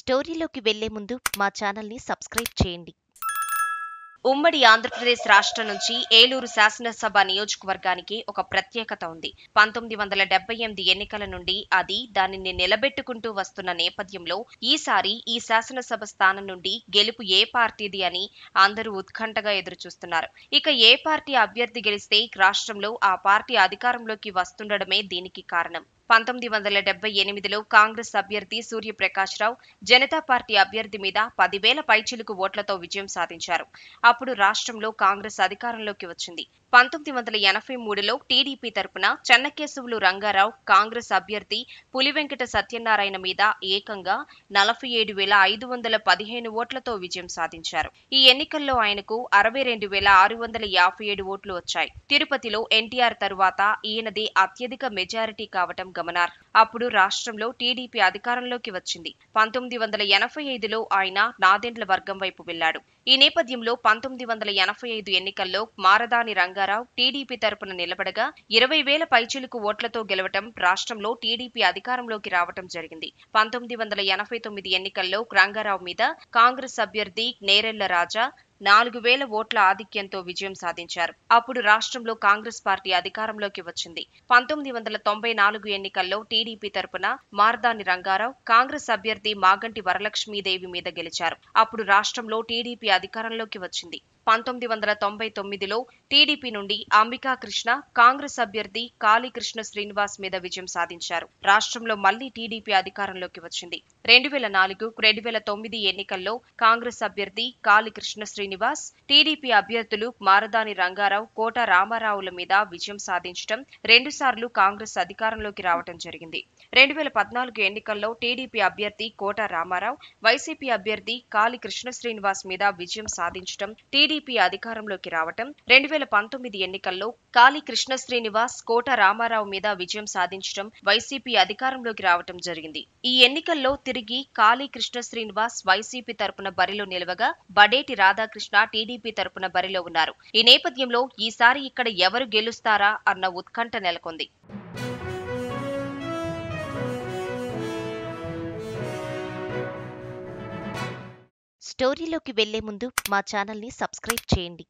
స్టోరీలోకి వెళ్లే ముందు మా ఛానల్ని సబ్స్క్రైబ్ చేయండి. ఉమ్మడి ఆంధ్రప్రదేశ్ రాష్ట్రం నుంచి ఏలూరు శాసనసభ నియోజకవర్గానికి ఒక ప్రత్యేకత ఉంది. 1978 ఎన్నికల నుండి అది దానిని నిలబెట్టుకుంటూ వస్తున్న నేపథ్యంలో ఈసారి ఈ శాసనసభ స్థానం నుండి గెలుపు ఏ పార్టీది అని అందరూ ఉత్కంఠగా ఎదురుచూస్తున్నారు. ఇక ఏ పార్టీ అభ్యర్థి గెలిస్తే రాష్ట్రంలో ఆ పార్టీ అధికారంలోకి వస్తుండడమే దీనికి కారణం. 1978లో కాంగ్రెస్ అభ్యర్థి సూర్యప్రకాశ్రావు జనతా పార్టీ అభ్యర్థి మీద 10,000 పైచిలుకు ఓట్లతో విజయం సాధించారు. అప్పుడు రాష్ట్రంలో కాంగ్రెస్ అధికారంలోకి వచ్చింది. 1983లో టీడీపీ తరపున చెన్నకేశవులు రంగారావు కాంగ్రెస్ అభ్యర్థి పులివెంకట సత్యనారాయణ మీద ఏకంగా 47,515 ఓట్లతో విజయం సాధించారు. ఈ ఎన్నికల్లో ఆయనకు 62,657 ఓట్లు వచ్చాయి. తిరుపతిలో ఎన్టీఆర్ తరువాత ఈయనది అత్యధిక మెజారిటీ కావటం గమనార్హం. అప్పుడు రాష్ట్రంలో టీడీపీ అధికారంలోకి వచ్చింది. 1985లో ఆయన నాదెండ్ల వర్గం వైపు వెళ్లాడు. ఈ నేపథ్యంలో 1985 ఎన్నికల్లో మారదాని రంగారావు టీడీపీ తరపున నిలబడగా 20,000 పైచిలుకు ఓట్లతో గెలవటం రాష్ట్రంలో టీడీపీ అధికారంలోకి రావటం జరిగింది. 1989 ఎన్నికల్లో రంగారావు మీద కాంగ్రెస్ అభ్యర్థి నేరెళ్ల రాజా 4,000 ఓట్ల ఆధిక్యంతో విజయం సాధించారు. అప్పుడు రాష్ట్రంలో కాంగ్రెస్ పార్టీ అధికారంలోకి వచ్చింది. 1994 ఎన్నికల్లో టీడీపీ తరపున మార్దాని రంగారావు కాంగ్రెస్ అభ్యర్థి మాగంటి వరలక్ష్మీదేవి మీద గెలిచారు. అప్పుడు రాష్ట్రంలో టీడీపీ అధికారంలోకి వచ్చింది. 1999లో టీడీపీ నుండి అంబికా కృష్ణ కాంగ్రెస్ అభ్యర్థి కాళీకృష్ణ శ్రీనివాస్ మీద విజయం సాధించారు. రాష్ట్రంలో మళ్లీ టీడీపీ అధికారంలోకి వచ్చింది. 2004, 2009 ఎన్నికల్లో కాంగ్రెస్ అభ్యర్థి కాళీకృష్ణ శ్రీనివాస్, టీడీపీ అభ్యర్థులు మారదాని రంగారావు, కోట రామారావుల మీద విజయం సాధించడం 2 సార్లు కాంగ్రెస్ అధికారంలోకి రావడం జరిగింది. 2014 ఎన్నికల్లో టీడీపీ అభ్యర్థి కోట రామారావు, వైసీపీ అభ్యర్థి కాళీకృష్ణ శ్రీనివాస్ మీద విజయం సాధించడం టీడీపీ అధికారంలోకి రావటం 2019 ఎన్నికల్లో కాళీకృష్ణ శ్రీనివాస్, కోట రామారావు మీద విజయం సాధించడం వైసీపీ అధికారంలోకి రావటం జరిగింది. ఈ ఎన్నికల్లో తిరిగి కాళీకృష్ణ శ్రీనివాస్ వైసీపీ తరపున బరిలో నిలవగా బడేటి రాధాకృష్ణ టీడీపీ తరపున బరిలో ఉన్నారు. ఈ నేపథ్యంలో ఈసారి ఇక్కడ ఎవరు గెలుస్తారా అన్న ఉత్కంఠ నెలకొంది. స్టోరీలోకి వెళ్లే ముందు మా ఛానల్ని సబ్స్క్రైబ్ చేయండి.